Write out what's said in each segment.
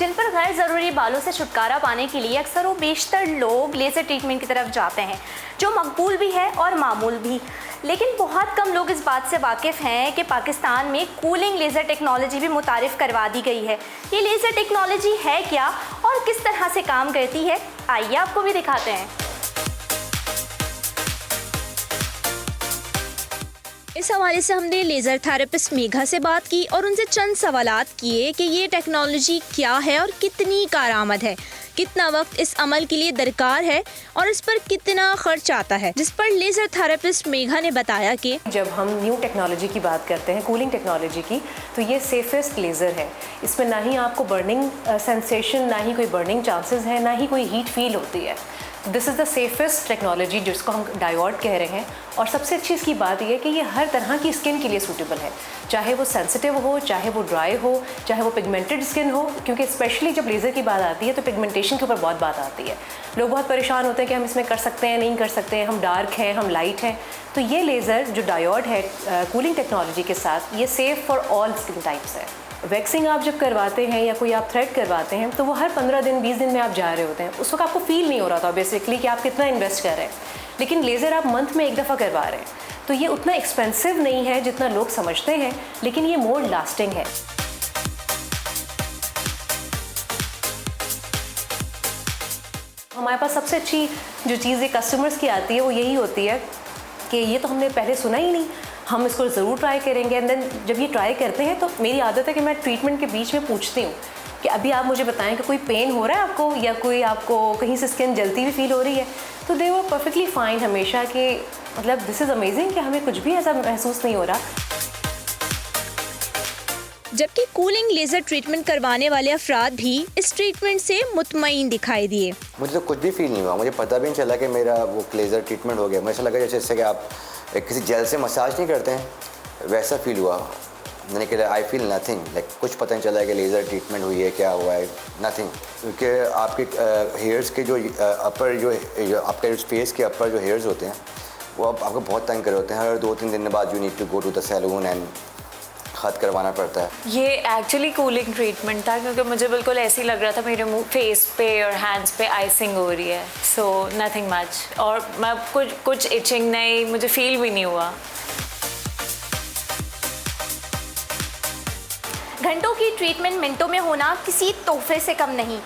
जिन पर गैर ज़रूरी बालों से छुटकारा पाने के लिए अक्सर वो बेशतर लोग लेज़र ट्रीटमेंट की तरफ जाते हैं, जो मकबूल भी है और मामूल भी। लेकिन बहुत कम लोग इस बात से वाकिफ़ हैं कि पाकिस्तान में कूलिंग लेज़र टेक्नोलॉजी भी मुतारिफ़ करवा दी गई है। ये लेज़र टेक्नोलॉजी है क्या और किस तरह से काम करती है, आइए आपको भी दिखाते हैं। इस हवाले से हमने लेज़र थेरेपिस्ट मेघा से बात की और उनसे चंद सवालात किए कि ये टेक्नोलॉजी क्या है और कितनी कारआमद है, कितना वक्त इस अमल के लिए दरकार है और इस पर कितना खर्च आता है। जिस पर लेज़र थेरेपिस्ट मेघा ने बताया कि जब हम न्यू टेक्नोलॉजी की बात करते हैं, कूलिंग टेक्नोलॉजी की, तो ये सेफेस्ट लेज़र है। इसमें ना ही आपको बर्निंग सेंसेशन, ना ही कोई बर्निंग चांसेस हैं, ना ही कोई हीट फील होती है। This is the safest technology जिसको हम डायोड कह रहे हैं। और सबसे अच्छी इसकी बात यह है कि ये हर तरह की स्किन के लिए सूटेबल है, चाहे वो सेंसिटिव हो, चाहे वो ड्राई हो, चाहे वो पिगमेंटेड स्किन हो, क्योंकि स्पेशली जब लेज़र की बात आती है तो पिगमेंटेशन के ऊपर बहुत बात आती है। लोग बहुत परेशान होते हैं कि हम इसमें कर सकते हैं, नहीं कर सकते हैं, हम डार्क हैं, हम लाइट हैं। तो ये लेज़र जो डायोड है कूलिंग टेक्नोलॉजी के साथ, ये safe for all skin types है। वैक्सिंग आप जब करवाते हैं या कोई आप थ्रेड करवाते हैं तो वो हर 15 दिन 20 दिन में आप जा रहे होते हैं, उस वक्त आपको फील नहीं हो रहा था बेसिकली कि आप कितना इन्वेस्ट कर रहे हैं। लेकिन लेज़र आप मंथ में एक दफ़ा करवा रहे हैं, तो ये उतना एक्सपेंसिव नहीं है जितना लोग समझते हैं, लेकिन ये मोर लास्टिंग है। हमारे पास सबसे अच्छी जो चीज़ कस्टमर्स की आती है वो यही होती है कि ये तो हमने पहले सुना ही नहीं, हम इसको ज़रूर ट्राई करेंगे। एंड देन जब ये ट्राई करते हैं तो मेरी आदत है कि मैं ट्रीटमेंट के बीच में पूछती हूँ कि अभी आप मुझे बताएं कि कोई पेन हो रहा है आपको या कोई आपको कहीं से स्किन जलती हुई फील हो रही है। तो दे वर परफेक्टली फाइन हमेशा कि मतलब दिस इज़ अमेजिंग कि हमें कुछ भी ऐसा महसूस नहीं हो रहा। जबकि कूलिंग लेज़र ट्रीटमेंट करवाने वाले अफराद भी इस ट्रीटमेंट से मुतमईन दिखाई दिए। मुझे तो कुछ भी फील नहीं हुआ, मुझे पता भी नहीं चला कि मेरा वो लेज़र ट्रीटमेंट हो गया। मुझे ऐसा लगा जैसे कि आप किसी जेल से मसाज नहीं करते हैं, वैसा फील हुआ। मैंने कहा आई फील नथिंग, लाइक कुछ पता नहीं चला कि लेज़र ट्रीटमेंट हुई है, क्या हुआ है, नथिंग। क्योंकि आपके हेयर्स के जो अपर जो आपके फेस के अपर जो हेयर्स होते हैं वो आपको बहुत तंग कर होते हैं। हर 2-3 दिन बाद you need to go to the salon and खत करवाना पड़ता है। ये एक्चुअली कूलिंग ट्रीटमेंट था क्योंकि मुझे बिल्कुल ऐसे ही लग रहा था मेरे मुंह, फेस पे और हैंड्स पे आइसिंग हो रही है। सो नथिंग मच, और मैं कुछ इचिंग नहीं, मुझे फील भी नहीं हुआ। घंटों की ट्रीटमेंट मिनटों में होना किसी तोहफे से कम नहीं,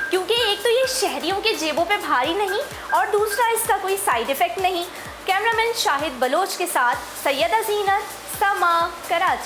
क्योंकि एक तो ये शहरियों के जेबों पे भारी नहीं और दूसरा इसका कोई साइड इफ़ेक्ट नहीं। कैमरामैन शाहिद बलोच के साथ सैयदा ज़ीनत, समा, कराची।